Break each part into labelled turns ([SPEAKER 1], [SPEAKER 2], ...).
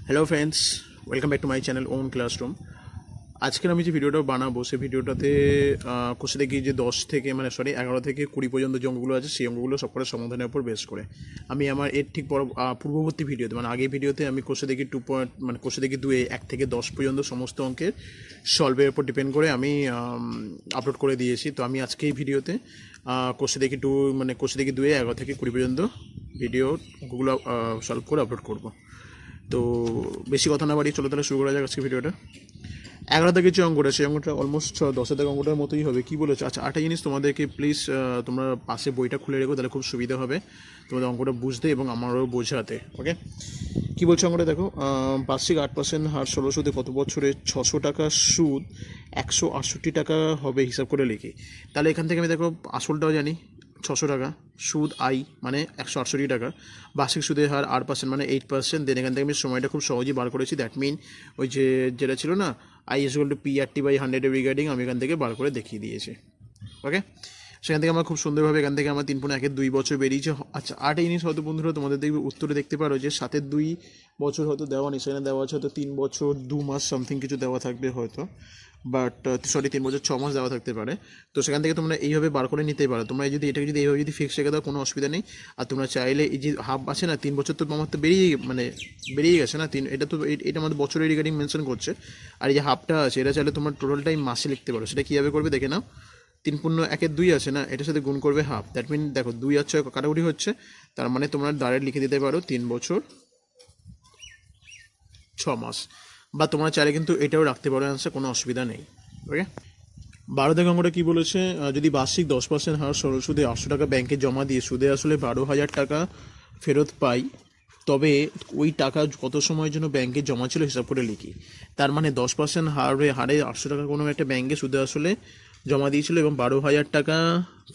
[SPEAKER 1] Hello friends, welcome back to my channel own classroom. আজকের আমি যে ভিডিওটা বানাবো সেই ভিডিওটাতে কোষে দেখি যে 11 থেকে 20 পর্যন্ত যে অঙ্কগুলো আছে সেই অঙ্কগুলো সবকটা সমাধানের উপর বেস করে আমি আমার এর ঠিক পূর্ববর্তী ভিডিওতে মানে আগের ভিডিওতে আমি কোষে দেখি কোষে দেখি 1 থেকে 10 পর্যন্ত সমস্ত অঙ্কের সলভের উপর ডিপেন্ড করে আমি আপলোড করে দিয়েছি। তো আমি আজকে এই ভিডিওতে কোষে দেখি কোষে দেখি 11 থেকে 20 পর্যন্ত ভিডিও অঙ্কগুলো সলভ করে আপলোড করব। তো বেশি কথা না বাড়িয়ে চলো তাহলে শুরু করা যাক আজকে ভিডিওটা। 11 থেকে যে অঙ্কটা সেই অঙ্কটা অলমোস্ট 10 থেকে অঙ্কটার মতোই হবে। কি বলেছে? আচ্ছা, একটা জিনিস তোমাদেরকে প্লিজ, তোমরা পাশে বইটা খুলে রেখো, তাহলে খুব সুবিধা হবে তোমাদের অঙ্কটা বুঝতে এবং আমারও বোঝাতে। ওকে, কী বলছে অঙ্কটা দেখো। বার্ষিক 8% হার 16 সুদে কত বছরে 600 টাকা সুদ 168 টাকা হবে হিসাব করে লিখি। তাহলে এখান থেকে আমি দেখো আসলটাও জানি 600 টাকা, সুদ আই মানে 168 টাকা, বার্ষিক সুদের হার 8% মানে 8%। দেন এখান থেকে আমি সময়টা খুব সহজেই বার করেছি। দ্যাট মিন ওই যে যেটা ছিল না I is equal to PRT/100 regarding, আমি এখান থেকে বার করে দেখিয়ে দিয়েছি। ওকে, সেখান থেকে আমার খুব সুন্দরভাবে এখান থেকে আমার 3.1 2 বছর বেরিয়েছে। আচ্ছা, 8 জিনিস হয়তো বন্ধুরা তোমাদের দেখবে উত্তরে দেখতে পারো যে 7 2 বছর হয়তো দেওয়া নেই, সেখানে দেওয়া আছে হয়তো 3 বছর 2 মাস সামথিং কিছু দেওয়া থাকবে হয়তো, বাট 3 বছর 6 মাস দেওয়া থাকতে পারে। তো সেখান থেকে তোমরা এইভাবে বার করে নিতেই পারো। তোমরা যদি এটাকে যদি এইভাবে যদি ফিক্স রেখে দাও কোনো অসুবিধা নেই। আর তোমরা চাইলে এই যে হাফ আছে না 3 বছর, তো আমার তো বেরিয়ে গেছে না 3, এটা তো এটা আমাদের বছরের রিগার্ডিং মেনশন করছে। আর এই যে হাফটা আছে এটা চাইলে তোমরা টোটাল টাইম মাসে লিখতে পারো। সেটা কীভাবে করবে দেখে নাও। 3.1 2 আছে না, এটার সাথে গুণ করবে হাফ। দ্যাট মিন দেখো 2 আর 6 কাটাকুটি হচ্ছে, তার মানে তোমরা ডাইরেক্ট লিখে দিতে পারো 3 বছর 6 মাস। বা তোমরা চাইলে কিন্তু এটাও রাখতে পারো অ্যান্সার, কোনো অসুবিধা নেই। ওকে, 12 থেকে অঙ্কটা কী বলেছে? যদি বার্ষিক 10% হার সরল সুদে 800 টাকা ব্যাংকে জমা দিয়ে সুদে আসলে 12,000 টাকা ফেরত পাই, তবে ওই টাকা কত সময়ের জন্য ব্যাংকে জমা ছিল হিসাব করে লিখি। তার মানে 10% হারে 800 টাকা কোনো একটা ব্যাংকে সুদে আসলে জমা দিয়েছিল এবং 12,000 টাকা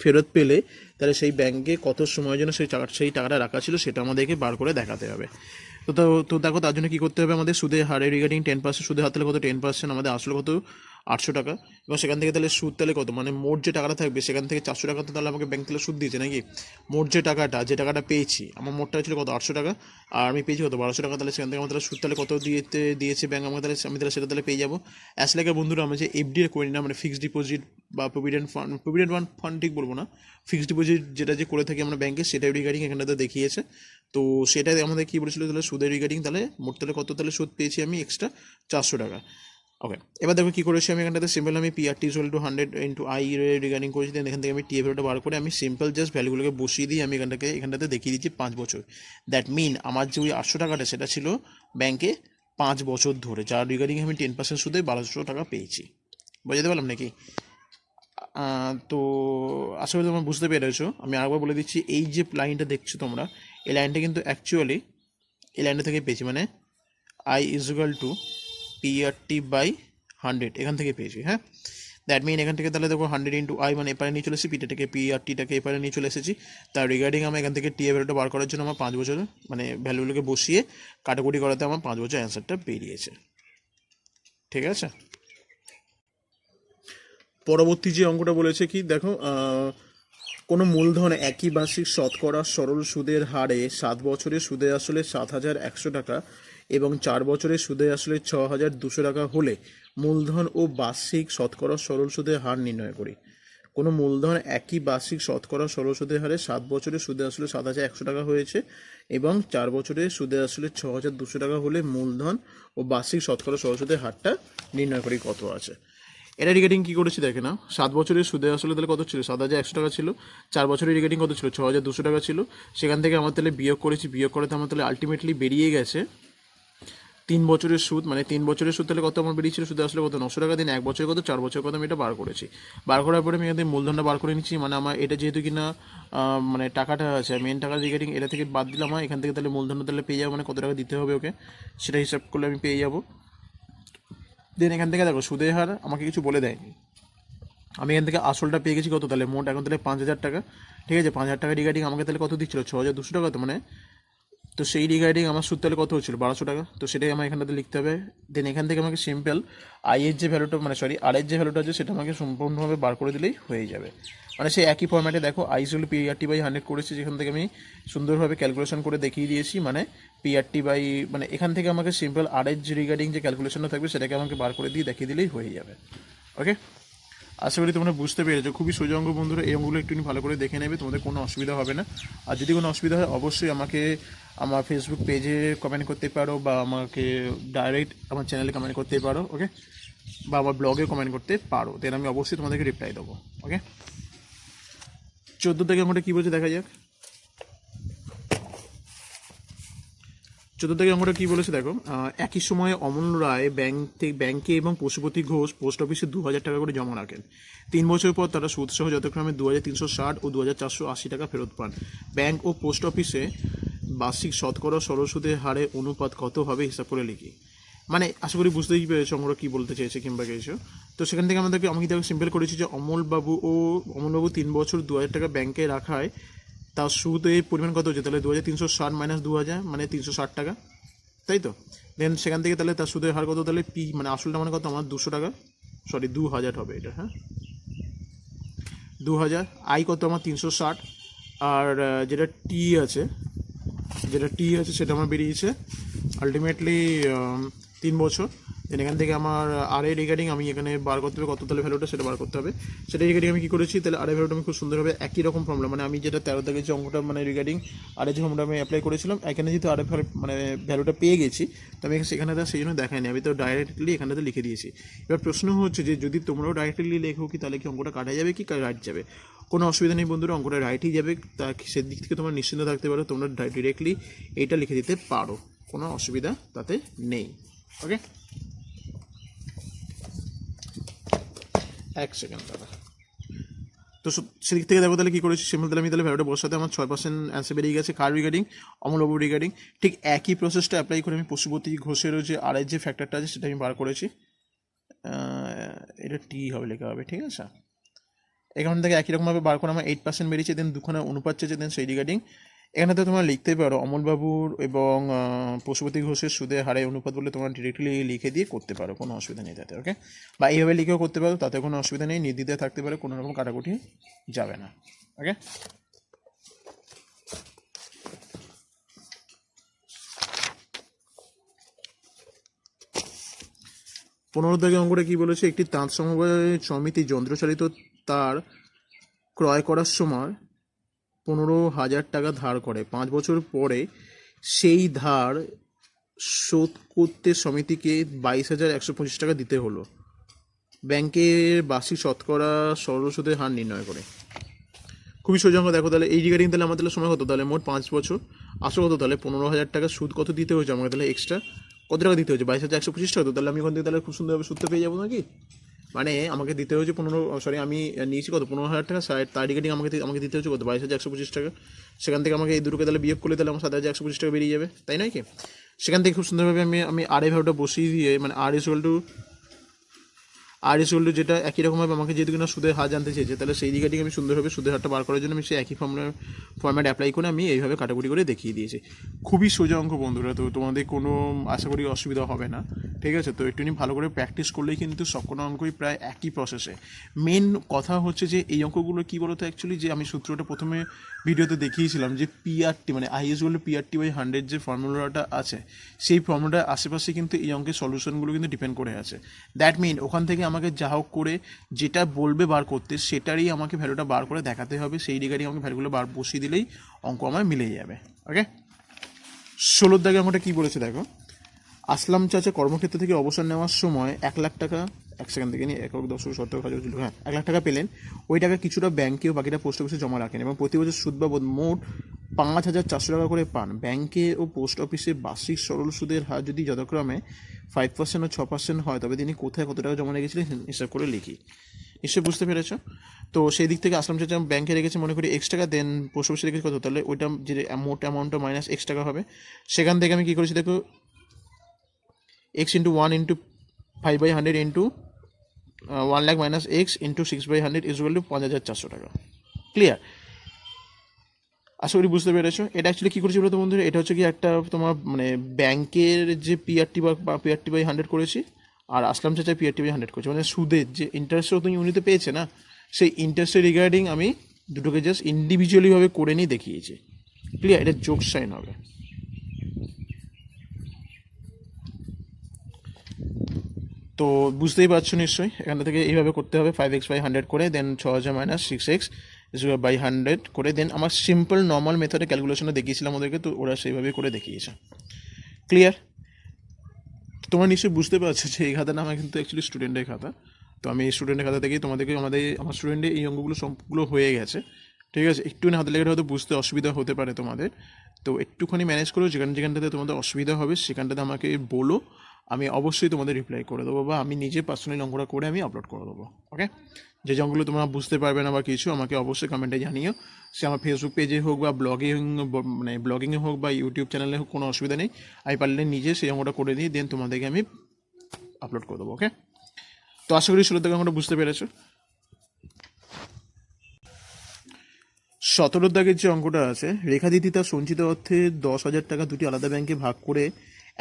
[SPEAKER 1] ফেরত পেলে তাহলে সেই ব্যাংকে কত সময়ের জন্য সেই টাকাটা রাখা ছিল সেটা আমাদেরকে বার করে দেখাতে হবে। তো দেখো তার জন্য কী করতে হবে আমাদের? সুদের হারে রিগার্ডিং 10%, সুদের হার তাহলে কত 10%, আমাদের আসলে কত 800 টাকা, এবং সেখান থেকে তাহলে সুদ তাহলে কত, মানে মোট যে টাকাটা থাকবে সেখান থেকে 400 টাকা তো তাহলে আমাকে ব্যাংক তাহলে সুদ দিয়েছে নাকি। মোট যে টাকাটা পেয়েছি, আমার মোটটা ছিল কত 800 টাকা, আর আমি পেয়েছি কত 1200 টাকা। তাহলে সেখান থেকে আমার তাহলে সুদ তাহলে কত দিয়েছে ব্যাংক আমাকে, তাহলে আমি তাহলে সেটা তাহলে পেয়ে যাবো। অ্যাজ লাইক বন্ধুরা আমরা যে এফডি করি না, মানে ফিক্সড ডিপোজিট বা প্রভিডেন্ট ফান্ড ঠিক বলবো না, ফিক্সড ডিপোজিট যেটা যে করে থাকি আমরা ব্যাংকে, সেটা রিগার্ডিং এখানটাতে দেখিয়েছে। তো সেটাই আমাদের কী বলেছিল তাহলে সুদের রিগার্ডিং, তাহলে মোট তাহলে কত তাহলে সুদ পেয়েছি আমি এক্সট্রা 400 টাকা। ওকে, এবার দেখো কী করেছি আমি এখানটাতে। সিম্পল আমি PRT=100 রিগার্ডিং করেছি। দেন এখান থেকে আমি টিএফটা বার করে আমি সিম্পল জাস্ট ভ্যালুগুলোকে বসিয়ে দিই। আমি এখানটাতে দেখিয়ে দিচ্ছি 5 বছর। দ্যাট মিন আমার যে ওই 800 টাকাটা সেটা ছিল ব্যাংকে 5 বছর ধরে, যার রিগার্ডিং আমি 10% সুদে 1200 টাকা পেয়েছি। বুঝতে পারলাম নাকি? তো আশা করি তোমরা বুঝতে পেরেছো। আমি আরেকবার বলে দিচ্ছি, এই যে লাইনটা দেখছো তোমরা, এই লাইনটা কিন্তু অ্যাকচুয়ালি এই লাইনটা থেকে পেয়েছি, মানে I=PRT/100 এখান থেকে পেয়েছি। হ্যাঁ, দ্যাট মিন এখান থেকে তাহলে দেখো 100 × I মানে এপারে নিয়ে চলে এসেছি, PRTটাকে এপারে নিয়ে চলে এসেছি। তার রিগার্ডিং আমি এখান থেকে টিএ ভ্যালুটা বার করার জন্য আমার 5 বছর মানে ভ্যালুগুলোকে বসিয়ে কাটাকুটি করাতে আমার 5 বছর অ্যান্সারটা বেরিয়েছে। ঠিক আছে, পরবর্তী যে অঙ্কটা বলেছে কি দেখো, কোনো মূলধন একই বার্ষিক শতকরা সরল সুদের হারে 7 বছরে সুদে আসলে 7,100 টাকা এবং 4 বছরে সুদে আসলে 6,200 টাকা হলে মূলধন ও বার্ষিক শতকরা সরল সুদের হার নির্ণয় করি। কোনো মূলধন একই বার্ষিক শতকরা সরল সুদের হারে 7 বছরে সুদে আসলে 7,100 টাকা হয়েছে এবং 4 বছরে সুদে আসলে 6,200 টাকা হলে মূলধন ও বার্ষিক শতকরা সরল সুদের হারটা নির্ণয় করি কত আছে। এটা রিগার্ডিং কী করেছি দেখে নাও। 7 বছরের সুদে আসলে তাহলে কত ছিল 7,100 টাকা ছিল, 4 বছরের রিগার্ডিং কত ছিল 6,200 টাকা ছিল। সেখান থেকে আমার তাহলে বিয়োগ করেছি, বিয়োগ করাতে আমার তাহলে আলটিমেটলি বেরিয়ে গেছে 3 বছরের সুদ, মানে 3 বছরের সুদ তাহলে কত আমার বেরিয়েছিল সুদে আসলে কত 900 টাকা। দিন 1 বছর কত 4 বছর কত আমি এটা বার করেছি। বার করার পরে আমি এখান থেকে মূলধনটা বার করে নিচ্ছি, মানে আমার এটা যেহেতু কিনা মানে টাকাটা আছে মেন টাকা রিগার্ডিং, এটা থেকে বাদ দিলাম আমার, এখান থেকে তাহলে মূলধনটা তাহলে পেয়ে যাবো, মানে কত টাকা দিতে হবে ওকে সেটা হিসাব করলে আমি পেয়ে যাবো। দেন এখান থেকে দেখো সুদের হার আমাকে কিছু বলে দেয়নি, আমি এখান থেকে আসলটা পেয়ে গেছি কত তাহলে মোট এখন তাহলে 5,000 টাকা। ঠিক আছে, 5,000 টাকা রিগার্ডিং আমাকে তাহলে কত দিচ্ছিল 6,200 টাকা, তো মানে তো সেই রিগার্ডিং আমার সুদ তাহলে কত হচ্ছিল 1200 টাকা। তো সেটাই আমার এখানটাতে লিখতে হবে। দেন এখান থেকে আমাকে সিম্পল আইয়ের যে ভ্যালুটা মানে সরি আর এর যে ভ্যালুটা আছে সেটা আমাকে সম্পূর্ণভাবে বার করে দিলেই হয়ে যাবে। মানে সেই একই ফর্ম্যাটে দেখো আইসুল PRT/100 করেছি, যেখান থেকে আমি সুন্দরভাবে ক্যালকুলেশন করে দেখিয়ে দিয়েছি। মানে PRT বাই মানে এখান থেকে আমাকে সিম্পল আর এর যে রিগার্ডিং যে ক্যালকুলেশনটা থাকবে সেটাকে আমাকে বার করে দিয়ে দেখিয়ে দিলেই হয়ে যাবে। ওকে, আশা করি তোমরা বুঝতে পেরেছো। খুবই সোজা অঙ্ক বন্ধুরা, এই অঙ্কগুলো একটু ভালো করে দেখে নেবে, তোমাদের কোনো অসুবিধা হবে না। আর যদি কোনো অসুবিধা হয় অবশ্যই আমাকে আমার ফেসবুক পেজে কমেন্ট করতে পারো, বা আমাকে ডাইরেক্ট আমার চ্যানেলে কমেন্ট করতে পারো। ওকে, বা আমার ব্লগে কমেন্ট করতে পারো, দেন আমি অবশ্যই তোমাদেরকে রিপ্লাই দেবো। ওকে, 14 থেকে অঙ্কটা কী বলছে দেখা যাক। 14 থেকে অঙ্কটা কী বলেছে দেখো, একই সময়ে অমূল্য রায় ব্যাংকে এবং পশুপতি ঘোষ পোস্ট অফিসে 2000 টাকা করে জমা রাখেন। 3 বছর পর তারা সুদসহ যথাক্রমে 2360 ও 2480 টাকা ফেরত পান। ব্যাংক ও পোস্ট অফিসে বার্ষিক শতকরা সরল সুদের হারে অনুপাত কত হবে হিসাব করে লিখি। মানে আশা করি বুঝতেই পেরেছো অঙ্কটা কী বলতে চেয়েছে কিংবা গেছো। তো সেখান থেকে আমি দেখো সিম্পল করেছি যে অমলবাবু 3 বছর 2000 টাকা ব্যাংকে রাখায় তার সুদের পরিমাণ কত হচ্ছে, তাহলে 2360 মাইনাস 2000 মানে 360 টাকা, তাই তো। দেন সেখান থেকে তাহলে তার সুদের হার কত, তাহলে পি মানে আসলটা মানে কত আমার 200 টাকা, সরি 2000 হবে এটা, হ্যাঁ 2000। আই কত আমার 360, আর যেটা টি আছে সেটা আমার বেরিয়েছে আলটিমেটলি 3 বছর। দেন এখান থেকে আমার আর এ রিগার্ডিং আমি এখানে বার করতে হবে কত তাহলে ভ্যালুটা সেটা বার করতে হবে। সেটা রিগার্ডিং আমি কী করেছি, তাহলে আর এ ভ্যালুটা আমি খুব সুন্দরভাবে একই রকম ফর্মুলা, মানে আমি যেটা 13 থেকে যে অঙ্কটা মানে রিগার্ডিং আর যে ফর্মুলা আমি অ্যাপ্লাই করেছিলাম, এখানে যেহেতু আর মানে ভ্যালুটা পেয়ে গেছি, তো আমি সেখানে সেই জন্য দেখাইনি, আমি তো ডাইরেক্টলি এখানটাতে লিখে দিয়েছি। এবার প্রশ্ন হচ্ছে যে যদি তোমরাও ডাইরেক্টলি লেখো কি তাহলে কি অঙ্কটা কাটা যাবে কি রাইট যাবে। কোনো অসুবিধা নেই বন্ধুরা, অঙ্কটা রাইটই যাবে, তা সেদিক থেকে তোমরা নিশ্চিন্ত থাকতে পারো, তোমরা ডিরেক্টলি এইটা লিখে দিতে পারো, কোনো অসুবিধা তাতে নেই। ওকে, এক সেকেন্ড দাদা। তো সেদিক থেকে দেখো তাহলে কী করেছি, সিম্পল তাহলে আমি ভ্যালুটা বসাতে আমার 6% অ্যান্সার বেরিয়ে গেছে। কার রিগার্ডিং, অমলবাবু রিগার্ডিং। ঠিক একই প্রসেসটা অ্যাপ্লাই করে আমি পশুপতি ঘোষেরও যে আর যে ফ্যাক্টরটা আছে সেটা আমি বার করেছি। এটা টি হবে লেখা হবে, ঠিক আছে। এখান থেকে একই রকমভাবে বার করে আমার 8% বেরিয়েছে। দেন দুখানা অনুপাত চেয়েছে, দেন সেই রিগার্ডিং এখানে তো তোমরা লিখতেই পারো অমলবাবুর এবং পশুপতি ঘোষের সুদের হারে অনুপাত বলে তোমরা ডিরেক্টলি লিখে দিয়ে করতে পারো, কোনো অসুবিধা নেই তাতে। ওকে, বা এইভাবে লিখেও করতে পারো, তাতে কোনো অসুবিধা নেই, নির্দ্বিধায় থাকতে পারে, কোনো রকম কাটাকুটি যাবে না। ওকে, 15 থেকে অঙ্কটা কী বলেছে, একটি তাঁত সমবায় সমিতি যন্ত্রচালিত তার ক্রয় করার সময় 15,000 টাকা ধার করে। 5 বছর পরে সেই ধার শোধ করতে সমিতিকে 22,125 টাকা দিতে হলো। ব্যাংকের বার্ষিক শতকরা সরল সুদের হার নির্ণয় করে। খুবই সোজা অঙ্ক। দেখো তাহলে এই রিগার্ডিং তাহলে আমাদের সময় কত, তাহলে মোট 5 বছর আসল কত, তাহলে 15,000 টাকা সুদ কত দিতে হয়েছে আমাকে, তাহলে এক্সট্রা কত টাকা দিতে হয়েছে 22,125 টাকা। তো তাহলে আমি ওখান থেকে তাহলে খুব সুন্দরভাবে সুদটা পেয়ে যাবো নাকি। মানে আমাকে দিতে হয়েছে আমি নিয়েছি কত 15,000 টাকা, তার রিগার্ডিং আমাকে দিতে হচ্ছে কত 22,125 টাকা। সেখান থেকে আমাকে এই দুটোকে তাহলে বিয়োগ করলে তাহলে আমার 7,125 টাকা বেরিয়ে যাবে, তাই নয় কি। সেখান থেকে খুব সুন্দরভাবে আমি আর এই ভ্যালুটা বসিয়ে দিয়ে, মানে আর ইজ যেটা একই রকমভাবে আমাকে যেহেতু কিনা সুদের হার জানতে চেয়েছে, তাহলে সেই রিগার্ডিং আমি সুন্দরভাবে সুদের হারটা বার করার জন্য আমি সেই একই ফর্ম্যাট অ্যাপ্লাই করে আমি এইভাবে কাটাকুটি করে দেখিয়ে দিয়েছি। খুবই সোজা অঙ্ক বন্ধুরা, তো তোমাদের কোনো আশা করি অসুবিধা হবে না, ঠিক আছে। তো একটুখানি ভালো করে প্র্যাকটিস করলেই কিন্তু সব কোনো অঙ্কই প্রায় একই প্রসেসে। মেন কথা হচ্ছে যে এই অঙ্কগুলো কী বলতো অ্যাকচুয়ালি, যে আমি সূত্রটা প্রথমে ভিডিওতে দেখিয়েছিলাম যে পিআরটি মানে PRT/100 যে ফর্মুলাটা আছে, সেই ফর্মুলাটার আশেপাশে কিন্তু এই অঙ্কের সলিউশনগুলো কিন্তু ডিপেন্ড করে আছে। দ্যাট মিন ওখান থেকে আমাকে যা হোক করে যেটা বলবে বার করতে সেটারই আমাকে ভ্যালুটা বার করে দেখাতে হবে, সেই রিগার্ডিং আমাকে ভ্যালুগুলো বার বসিয়ে দিলেই অঙ্ক আমার মিলেই যাবে। ওকে, 16 দাগে অঙ্কটা কী বলেছে দেখো, আসলাম চাচা কর্মক্ষেত্র থেকে অবসর নেওয়ার সময় 1 লাখ টাকা, এক সেকেন্ড থেকে নিয়ে 1 দশক 17,000 ছিল, হ্যাঁ 1 লাখ টাকা পেলেন। ওই টাকা কিছুটা ব্যাংকে ও বাকিটা পোস্ট অফিসে জমা রাখেন এবং প্রতি বছর সুদ বাবদ মোট 5,400 টাকা করে পান। ব্যাংকে ও পোস্ট অফিসে বার্ষিক সরল সুদের হার যদি যথাক্রমে 5% ও 6% হয়, তবে তিনি কোথায় কত টাকা জমা রেখেছিলেন হিসাব করে লিখি। নিশ্চয়ই বুঝতে পেরেছ। তো সেই দিক থেকে আসলাম চাচা ব্যাংকে রেখেছে মনে করি X টাকা, দেন পোস্ট অফিসে রেখেছে কত, তাহলে ওইটা যে মোট অ্যামাউন্টটা মাইনাস X টাকা হবে। সেখান থেকে আমি কী করেছি দেখো, x into 1 into 5/100 into 1 lakh minus x into 6/100 is equal to 5,400 টাকা। ক্লিয়ার। আশা করি বুঝতে পেরেছো। এটা অ্যাকচুয়ালি কী করেছি বলো তো বন্ধুরা, এটা হচ্ছে কি একটা তোমার মানে ব্যাংকের যে পিআরটি বা পিআরটি বাই 100 করেছি, আর আসলাম চাচা পিআরটি বাই 100 করেছি, মানে সুদের যে ইন্টারেস্টও তুমি উনিতে পেয়েছে না, সেই ইন্টারেস্টের রিগার্ডিং আমি দুটোকে জাস্ট ইন্ডিভিজুয়ালিভাবে করে নিয়ে দেখিয়েছি। ক্লিয়ার? এটা যোগ সাইন হবে। তো বুঝতেই পারছো নিশ্চয়ই, এখান থেকে এইভাবে করতে হবে 5x/100 করে, দেন 6000 মাইনাস 6x বাই 100 করে, দেন আমার সিম্পল নর্মাল মেথডে ক্যালকুলেশনে দেখিয়েছিলাম ওদেরকে, তো ওরা সেইভাবে করে দেখিয়েছে। ক্লিয়ার? তোমরা নিশ্চয়ই বুঝতে পারছো যে এই খাতাটা আমার কিন্তু অ্যাকচুয়ালি স্টুডেন্টের খাতা। তো আমি এই স্টুডেন্টের খাতা থেকেই তোমাদেরকে আমার স্টুডেন্টের এই অঙ্কগুলো সবগুলো হয়ে গেছে। ঠিক আছে, একটুখানি হাতে লেগে হয়তো বুঝতে অসুবিধা হতে পারে তোমাদের, তো একটুখানি ম্যানেজ করো। যেখানটাতে তোমাদের অসুবিধা হবে সেখানটাতে আমাকে বলো, আমি অবশ্যই তোমাদের রিপ্লাই করে দেবো, বা আমি নিজে পার্সোনালি অঙ্কটা করে আমি আপলোড করে দেবো। ওকে? যে অঙ্কগুলো তোমরা বুঝতে পারবে না বা কিছু, আমাকে অবশ্যই কমেন্টে জানিও। সে আমার ফেসবুক পেজে হোক বা মানে ব্লগিংয়ে হোক বা ইউটিউব চ্যানেলে হোক, কোনো অসুবিধা নেই। আমি পারলে নিজে সেই অঙ্কটা করে দিই, দেন তোমাদেরকে আমি আপলোড করে দেবো। ওকে? তো আশা করি 16 থেকে অঙ্কটা বুঝতে পেরেছো। 17 দাগের যে অঙ্কটা আছে, রেখাদিদি তার সঞ্চিত অর্থে 10,000 টাকা দুটি আলাদা ব্যাংকে ভাগ করে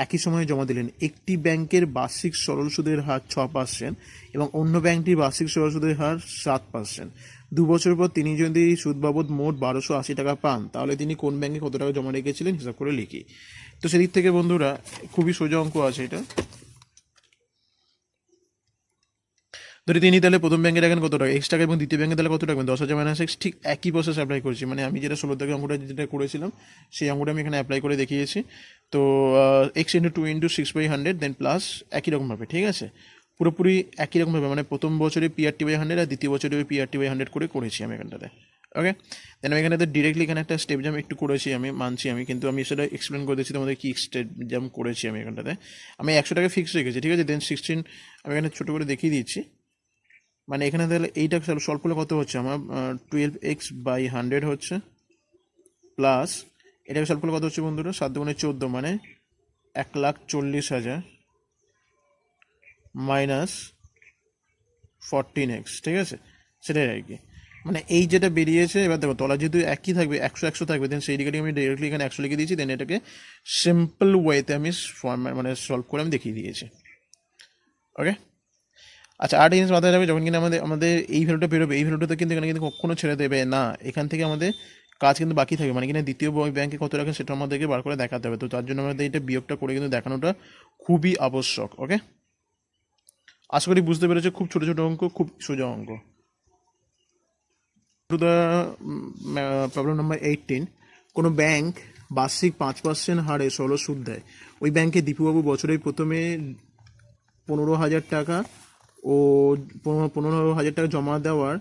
[SPEAKER 1] একই সময়ে জমা দিলেন। একটি ব্যাংকের বার্ষিক সরল সুদের হার 6% এবং অন্য ব্যাংকটির বার্ষিক সরল সুদের হার 7%। 2 বছর পর তিনি যদি সুদ বাবদ মোট 1280 টাকা পান, তাহলে তিনি কোন ব্যাংকে কত টাকা জমা রেখেছিলেন হিসাব করে লিখি। তো সেদিক থেকে বন্ধুরা খুবই সোজা অঙ্ক আছে এটা। ধরি তিনি তাহলে প্রথম ব্যাংকে রাখেন কত টাকা, এক্স টাকা, এবং দ্বিতীয় ব্যাংকে তাহলে কত রাখবেন 10,000 মাইনাস এক্স। ঠিক একই প্রসেস অ্যাপ্লাই করছি, মানে আমি যেটা 16 থেকে অঙ্কটা যেটা করেছিলাম সেই অঙ্কটা আমি এখানে অ্যাপ্লাই করে দেখিয়েছি। তো এক্স ইন্টু 2 × 6/100 দেন প্লাস একই রকমভাবে, ঠিক আছে, পুরোপুরি একই রকমভাবে, মানে প্রথম বছরে PRT/100 আর দ্বিতীয় বছরে ওই PRT/100 করে করেছি আমি এখানটাতে। ওকে? দেন আমি এখানটাতে ডিরেক্টলি এখানে একটা স্টেপ জাম্প একটু করেছি, আমি মানছি আমি, কিন্তু আমি সেটা এক্সপ্লেন করে দিচ্ছি তোমাদের কি স্টেপ জাম্প করেছি আমি এখানটাতে। আমি 100 টাকা ফিক্স রেখেছি, ঠিক আছে, দেন 16 আমি এখানে ছোটো করে দেখিয়ে দিচ্ছি। মানে এখানে তাহলে এইটা সলভ করলে কত হচ্ছে আমার, 12x/100 হচ্ছে, প্লাস এটাকে সলভ করলে কত হচ্ছে বন্ধুরা, 7×14 মানে 1,40,000 মাইনাস 14x, ঠিক আছে, সেটাই আর কি। মানে এই যেটা বেরিয়েছে, এবার দেখো তলা যেহেতু একই থাকবে, 100 থাকবে, দেন সেই রিগার্ডিং আমি ডিরেক্টলি এখানে 100 লিখে দিয়েছি, দেন এটাকে সিম্পল ওয়েতে আমি মানে সলভ করে আমি দেখিয়ে দিয়েছি। ওকে? আচ্ছা, আরেকটা জিনিস মাথায় রাখবে, যখন কিন্তু আমাদের আমাদের এই ভ্যালুটা বেরোবে, এই ভ্যালুটা কিন্তু এখানে কিন্তু কখনো ছেড়ে দেবে না, এখান থেকে আমাদের কাজ কিন্তু বাকি থাকবে, মানে কিনা দ্বিতীয় ব্যাংকে কত রাখেন সেটা আমাদেরকে বার করে দেখাতে হবে। তো তার জন্য আমাদের এটা বিয়োগটা করে কিন্তু দেখানোটা খুবই আবশ্যক। ওকে? আশা করি বুঝতে পেরেছো, খুব ছোটো ছোটো অঙ্ক, খুব সোজা অঙ্ক। টু দ্য প্রবলেম নাম্বার 18, কোনো ব্যাংক বার্ষিক 5% হারে সরল সুদ দেয়। ওই ব্যাংকে দীপুবাবু বছরের প্রথমে 15,000 টাকা ও 15,000 টাকা জমা দেওয়ার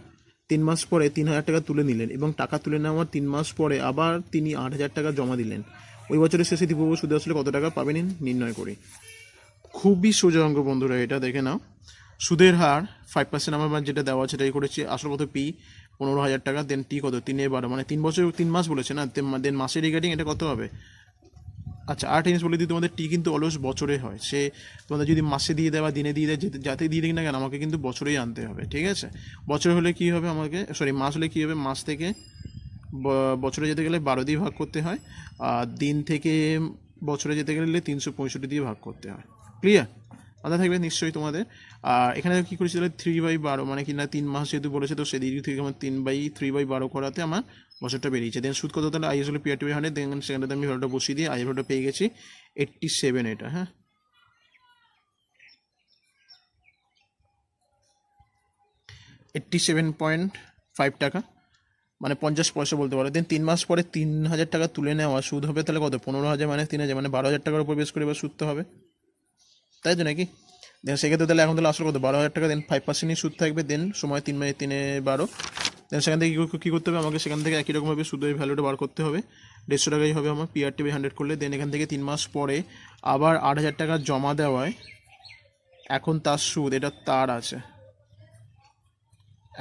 [SPEAKER 1] 3 মাস পরে 3,000 টাকা তুলে নিলেন, এবং টাকা তুলে নেওয়ার 3 মাস পরে আবার তিনি 8,000 টাকা জমা দিলেন। ওই বছরের শেষে দীপুবাবু সুদে আসলে কত টাকা পাবেন নির্ণয় করি। খুবই সোজা অঙ্ক বন্ধুরা, এটা দেখে নাও। সুদের হার 5%, আমার যেটা দেওয়া আছে সেটাই করেছি। আসল কত, পি 15,000 টাকা, দেন টি কত 3/12, মানে 3 বছর 3 মাস বলেছে না, দেন মাসের রিগার্ডিং এটা কত হবে। আচ্ছা, আর জিনিস বলে দিই, তোমাদের টি কিন্তু অলওয়েজ বছরে হয়, সে তোমাদের যদি মাসে দিয়ে দেয় বা দিনে দিয়ে দেয়, যাতে দিয়ে দিক না কেন, আমাকে কিন্তু বছরেই আনতে হবে, ঠিক আছে। বছর হলে কী হবে, আমাকে মাস হলে কী হবে, মাস থেকে বছরে যেতে গেলে 12 দিয়ে ভাগ করতে হয়, আর দিন থেকে বছরে যেতে গেলে 365 দিয়ে ভাগ করতে হয়। ক্লিয়ার? মাথায় থাকবে নিশ্চয়ই তোমাদের। আর এখানে কী করেছি তাহলে 3/12, মানে কি না 3 মাস যেহেতু বলেছে, তো সেদিক থেকে আমার 3/3/12 করাতে আমার বছরটা বেরিয়েছে। দেন সুদ কত, তাহলে আই হলো PRT/100, দেন সেখানটাতে আমি ভ্যালুটা বসিয়ে দিয়ে আই ভ্যালুটা পেয়ে গেছি 87, এটা হ্যাঁ 87.5 টাকা, মানে 50 পয়সা বলতে পারো। দেন 3 মাস পরে 3,000 টাকা তুলে নেওয়া সুদ হবে তাহলে কত, 15,000 মাইনাস 3,000, মানে 12,000 টাকার উপর বেশ করে এবার সুদটা হবে, তাই তো নাকি। দেন সেক্ষেত্রে তাহলে এখন তাহলে আসলে কত, 12,000 টাকা, দেন 5%ই সুদ থাকবে, দেন সময় 3/3/12, দেন সেখান থেকে কী করতে হবে, আমাকে সেখান থেকে একই রকমভাবে সুদের ভ্যালুটা বার করতে হবে। 150 টাকাই হবে আমার PRT/100 করলে। দেন এখান থেকে 3 মাস পরে আবার 8,000 টাকা জমা দেওয়ায় এখন তার সুদ, এটা তার আছে,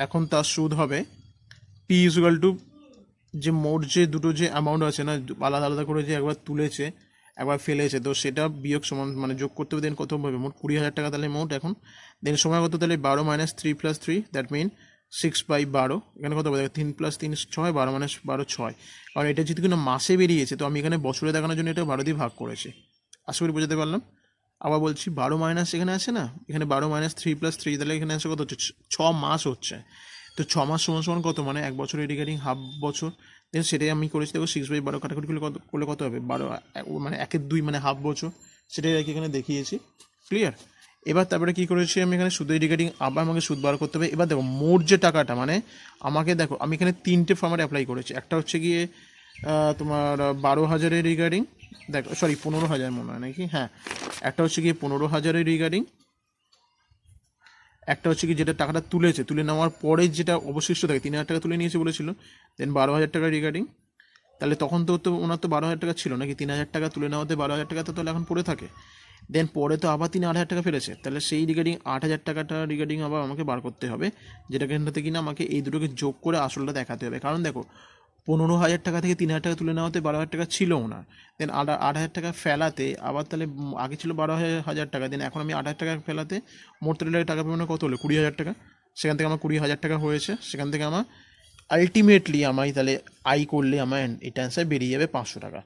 [SPEAKER 1] এখন তার সুদ হবে পি ইজুয়াল টু, যে মোট যে দুটো যে অ্যামাউন্ট আছে না, আলাদা আলাদা করে যে একবার তুলেছে একবার ফেলেছে, তো সেটা বিয়োগ সমান মানে যোগ করতে হবে। দেন কত হবে, মোট 20,000 টাকা তাহলে মোট এখন। দেন সময় কত, তাহলে 12 - 3 + 3, দ্যাট মিন 6/12, এখানে কত হবে? 3 + 3 6, 12 মানে 12 6, কারণ এটা যেহেতু কিনা মাসে বেরিয়েছে তো আমি এখানে বছরে দেখানোর জন্য এটা 12 দিয়ে ভাগ করেছি। আশা করি বোঝাতে পারলাম। আবার বলছি 12 মাইনাস এখানে আছে না, এখানে 12 - 3 + 3, তাহলে এখানে আছে কত হচ্ছে? 6 মাস হচ্ছে। তো 6 মাস সমান সমান কত? মানে এক বছরের রিগার্ডিং হাফ বছর। দেন সেটাই আমি করেছি, দেখো 6/12 কাটাকুটি করলে কত হবে? 12 মানে 1/2 মানে হাফ বছর, সেটাই আর কি এখানে দেখিয়েছি। ক্লিয়ার? এবার তারপরে কী করেছি আমি এখানে সুদের রিগার্ডিং আবার আমাকে সুদ বার করতে হবে। এবার দেখো মোট যে টাকাটা, মানে আমাকে দেখো আমি এখানে 3টে ফর্ম্যাট অ্যাপ্লাই করেছি। একটা হচ্ছে গিয়ে তোমার 12,000-এর রিগার্ডিং, দেখো সরি 15,000 মনে হয় নাকি, হ্যাঁ একটা হচ্ছে গিয়ে 15,000-এর রিগার্ডিং, একটা হচ্ছে কি যেটা টাকাটা তুলে নেওয়ার পরে যেটা অবশিষ্ট থাকে, 3,000 টাকা তুলে নিয়েছে বলেছিল, দেন 12,000 টাকা রিগার্ডিং। তাহলে তখন তো ওনার তো 12,000 টাকা ছিল নাকি, 3,000 টাকা তুলে নেওয়াতে 12,000 টাকা তো তাহলে এখন পড়ে থাকে। দেন পরে তো আবার তিনি 8,000 টাকা ফেলেছে, তাহলে সেই রিগার্ডিং 8,000 টাকাটা রিগার্ডিং আবার আমাকে বার করতে হবে, যেটাকে এখানটাতে কিনা আমাকে এই দুটোকে যোগ করে আসলটা দেখাতে হবে। কারণ দেখো 15,000 টাকা থেকে 3,000 টাকা তুলে নেওয়াতে 12,000 টাকা ছিল না, দেন 8,000 টাকা ফেলাতে আবার তাহলে আগে ছিল 12,000 টাকা, দেন এখন আমি 8,000 টাকা ফেলাতে মোট তাহলে টাকা পেমেন্ট কত হলো? 20,000 টাকা। সেখান থেকে আমার 20,000 টাকা হয়েছে, সেখান থেকে আমার আলটিমেটলি আমায় তাহলে আই করলে আমার এটা অ্যান্সার বেরিয়ে যাবে 500 টাকা।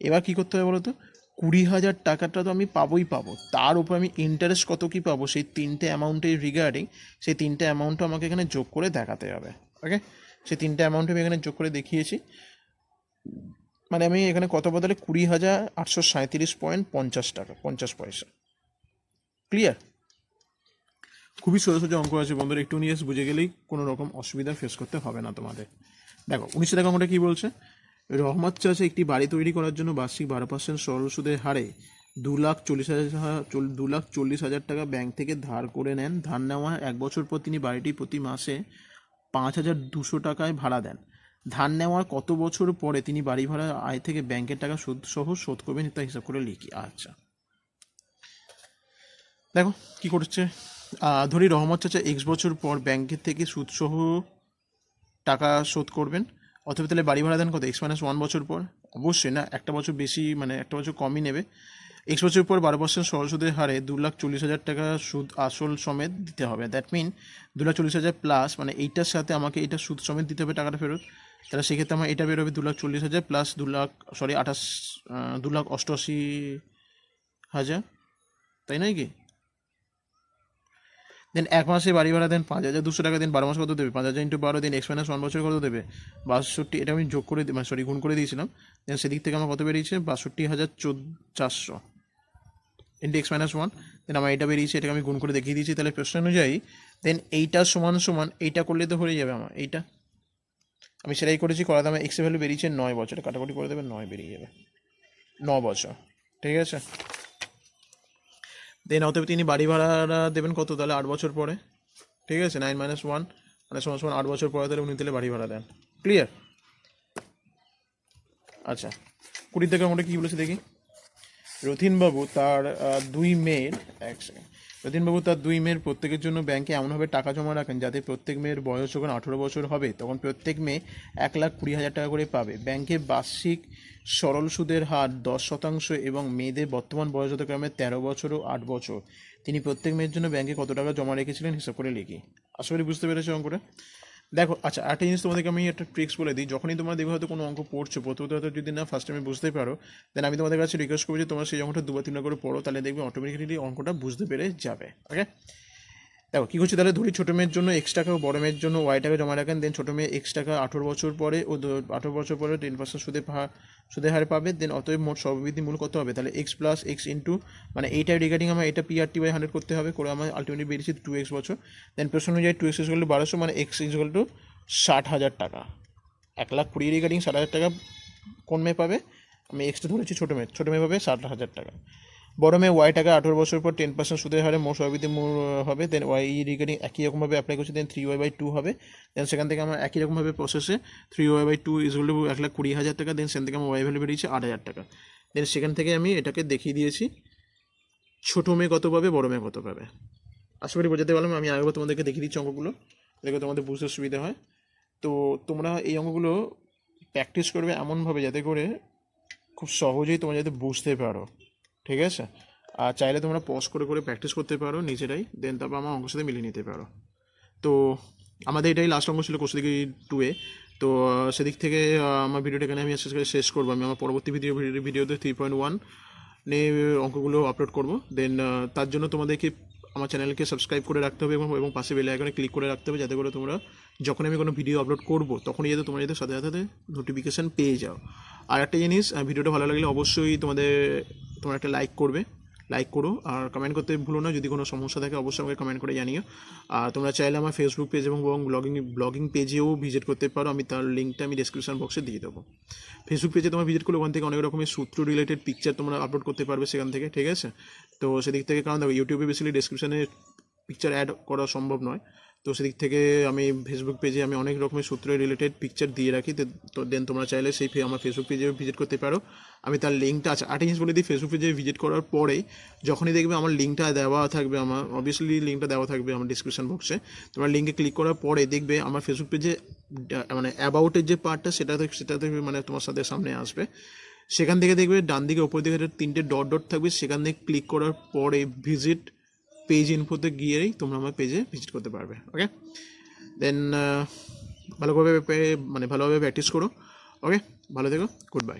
[SPEAKER 1] এবার কী করতে হবে বলো তো? 20,000 টাকাটা তো আমি পাবোই পাবো, তার উপর আমি ইন্টারেস্ট কত কী পাবো সেই 3টে অ্যামাউন্টের রিগার্ডিং, সেই 3টে অ্যামাউন্টও আমাকে এখানে যোগ করে দেখাতে হবে। ওকে, সেই 3টে অ্যামাউন্ট আমি এখানে যোগ করে দেখিয়েছি। মানে আমি এখানে কত বদলে 20,837.50 টাকা 50 পয়সা। ক্লিয়ার? খুবই সোজা সোজা অঙ্ক আছে বন্ধুরা, একটু নিয়ে বুঝে গেলেই কোনো রকম অসুবিধা ফেস করতে হবে না তোমাদের। দেখো 19 টাকা অঙ্কটা কী বলছে? রহমত চাচা একটি বাড়ি তৈরি করার জন্য বার্ষিক 12% সরল সুদের হারে 2,40,000 টাকা ব্যাংক থেকে ধার করে নেন। ধার নেওয়া 1 বছর পর তিনি বাড়িটি প্রতি মাসে 5,200 টাকায় ভাড়া দেন। ধার নেওয়ার কত বছর পরে তিনি বাড়ি ভাড়া আয় থেকে ব্যাংকের টাকা সুদ সহ শোধ করবেন, তা হিসাব করে লিখি। আচ্ছা দেখো কি করছে, ধরি রহমত চাচা এক্স বছর পর ব্যাংকের থেকে সুদসহ টাকা শোধ করবেন, অথবা তাহলে বাড়ি ভাড়া দেন কত? x-1 বছর পর। অবশ্যই না, একটা বছর বেশি মানে একটা বছর কমই নেবে। এক্স বছর পর 12% সরল সুদের হারে 2,40,000 টাকা সুদ আসল সমেত দিতে হবে। দ্যাট মিন 2,40,000 প্লাস, মানে এইটার সাথে আমাকে এটা সুদ সমেত দিতে হবে টাকাটা ফেরত। তাহলে সেক্ষেত্রে আমার এটা বেরোবে 2,40,000 প্লাস 2,88,000, তাই নয় কি? দেন 1 মাসে বাড়ি ভাড়া দেন 5,200 টাকা, দেন 12 মাস কত দেবে? 5,000 × 12, দেন x-1 বছর কত দেবে? 62, এটা আমি যোগ করে মানে সরি গুণ করে দিয়েছিলাম। দেন সেদিক থেকে আমার কত বেরিয়েছে? 62,400 ইন্টু x-1, দেন আমার এটা বেরিয়েছে, এটাকে আমি গুণ করে দেখিয়ে দিয়েছি। তাহলে প্রশ্ন অনুযায়ী দেন এইটা সমান সমান এইটা করলে তো হয়ে যাবে আমার এইটা, আমি সেটাই করেছি। করাতে আমার এক্সের ভ্যালু বেরিয়েছে 9 বছর, কাটাকুটি করে দেবে 9 বেরিয়ে যাবে, 9 বছর। ঠিক আছে, দেন অতএব তিনি বাড়ি ভাড়া দেবেন কত? তাহলে 8 বছর পরে। ঠিক আছে, 9 - 1 মানে সমান সমান 8 বছর পরে তাহলে উনি তাহলে বাড়ি ভাড়া দেন। ক্লিয়ার? আচ্ছা 20 থেকে আমরা কী বলেছে দেখি। রথীনবাবু তার 2 মেয়ের, এক সেকেন্ড, রথীনবাবু তার 2 মেয়ের প্রত্যেকের জন্য ব্যাংকে এমনভাবে টাকা জমা রাখেন যাতে প্রত্যেক মেয়ের বয়স যখন 18 বছর হবে তখন প্রত্যেক মেয়ে 1,20,000 টাকা করে পাবে। ব্যাংকের বার্ষিক সরল সুদের হার 10% এবং মেয়েদের বর্তমান বয়স যথাক্রমে 13 বছর ও 8 বছর। তিনি প্রত্যেক মেয়ের জন্য ব্যাংকে কত টাকা জমা রেখেছিলেন হিসাব করে লিখি। আশা করি বুঝতে পেরেছো অঙ্কটা। দেখো আচ্ছা একটা জিনিস তোমাদেরকে আমি একটা ট্রিক্স বলে দিই, যখনই তোমরা দেখবে হয়তো কোনো অঙ্ক পড়ছো প্রথমত হয়তো যদি না ফার্স্ট টাইমে বুঝতে পারো, দেন আমি তোমাদের কাছে রিকোয়েস্ট করছি তোমরা সেই অঙ্কটা 2-3 করে পড়ো, তাহলে দেখবে অটোমেটিক্যালি অঙ্কটা বুঝতে পেরে যাবে। ওকে, দেখো কী করছি তাহলে, ধরি ছোটো মেয়ের জন্য X টাকা ও বড় মেয়ের জন্য Y টাকা জমা রাখেন। দেন ছোটো মেয়ে X টাকা 18 বছর পরে ও 18 বছর পরে 10% সুদের হারে পাবে। দেন অতএব মোট সর্ববৃদ্ধি মূল কত হবে? তাহলে X প্লাস X ইন্টু, মানে এইটা রিগার্ডিং আমার এটা PRT/100 করতে হবে, করে আমার আলটিমেটলি বেরিয়েছে 2x বছর। দেন প্রশ্ন অনুযায়ী 2x = 1200, মানে X = 60,000 টাকা। 1,20,000 রিগার্ডিং 60,000 টাকা কোন মেয়ে পাবে? আমি এক্সটা ধরেছি ছোটো মেয়ে পাবে 60,000 টাকা। বড় মেয়ে Y টাকা 18 বছর পর 10% সুদের হারে মোট সর্ববৃদ্ধি মূল হবে। দেন Y রিগার্ডিং একই রকমভাবে অ্যাপ্লাই করছে, দেন 3y/2 হবে। দেন সেখান থেকে আমার একই রকমভাবে প্রসেসে 3y/2 = 1,20,000 টাকা। দেন সেখান থেকে আমার Y ভ্যালু বেরিয়েছে 8,000 টাকা। দেন সেখান থেকে আমি এটাকে দেখিয়ে দিয়েছি ছোটো মেয়ে কত পাবে, বড় মেয়ে কত পাবে। আশা করি বোঝাতে পারলাম। আমি আগেবার তোমাদেরকে দেখিয়ে দিচ্ছি অঙ্কগুলো, দেখে তোমাদের বুঝতে সুবিধা হয়। তো তোমরা এই অঙ্কগুলো প্র্যাকটিস করবে এমনভাবে যাতে করে খুব সহজেই তোমরা যাতে বুঝতে পারো। ঠিক আছে, আর চাইলে তোমরা পজ করে প্র্যাকটিস করতে পারো নিজেরাই, দেন তারপর আমার অঙ্কের সাথে মিলিয়ে নিতে পারো। তো আমাদের এটাই লাস্ট অঙ্ক ছিল কৌশিকী 2-এ। তো সেদিক থেকে আমার ভিডিওটা এখানে আমি শেষ করবো। আমি আমার পরবর্তী ভিডিওতে 3.1 নিয়ে অঙ্কগুলো আপলোড করবো। দেন তার জন্য তোমাদেরকে আমার চ্যানেলকে সাবস্ক্রাইব করে রাখতে হবে এবং পাশে বেল আইকনে ক্লিক করে রাখতে হবে, যাতে করে তোমরা যখন আমি কোনো ভিডিও আপলোড করবো তখনই যাতে তোমরা যাতে সাথে সাথে নোটিফিকেশান পেয়ে যাও। আর একটা জিনিস, ভিডিওটা ভালো লাগলে অবশ্যই তোমরা একটা লাইক করো আর কমেন্ট করতে ভুলো না। যদি কোনো সমস্যা থাকে অবশ্যই আমাকে কমেন্ট করে জানিও। আর তোমরা চাইলে আমার ফেসবুক পেজ এবং ব্লগিং পেজেও ভিজিট করতে পারো। আমি তার লিঙ্কটা আমি ডেসক্রিপশন বক্সে দিয়ে দেবো। ফেসবুক পেজে তোমরা ভিজিট করলে ওখান থেকে অনেক রকমের সূত্র রিলেটেড পিকচার তোমরা আপলোড করতে পারবে সেখান থেকে, ঠিক আছে? তো সেদিক থেকে, কারণ দেখো ইউটিউবে বেসিক্যালি ডেসক্রিপশানে পিকচার অ্যাড করা সম্ভব নয়, তো সেদিক থেকে আমি ফেসবুক পেজে আমি অনেক রকমের সূত্র রিলেটেড পিকচার দিয়ে রাখি। তো দেন তোমরা চাইলে আমার ফেসবুক পেজে ভিজিট করতে পারো। আমি তার লিঙ্কটা আছে, একটা জিনিস বলে দিই, ফেসবুক পেজে ভিজিট করার পরে যখনই দেখবে আমার লিঙ্কটা দেওয়া থাকবে, আমার অবভিয়াসলি লিঙ্কটা দেওয়া থাকবে আমার ডিসক্রিপশন বক্সে। তোমরা লিঙ্কে ক্লিক করার পরে দেখবে আমার ফেসবুক পেজে মানে অ্যাবাউটের যে পার্টটা সেটাতে মানে তোমার সাথে সামনে আসবে। সেখান থেকে দেখবে ডান দিকে ওপর দিকে 3টে ডট থাকবে, সেখান থেকে ক্লিক করার পরে ভিজিট পেজ ইনফোতে গিয়েই তোমরা আমার পেজে ভিজিট করতে পারবে। ওকে, দেন ভালোভাবে প্র্যাকটিস করো। ওকে, ভালো থেকো, গুড বাই।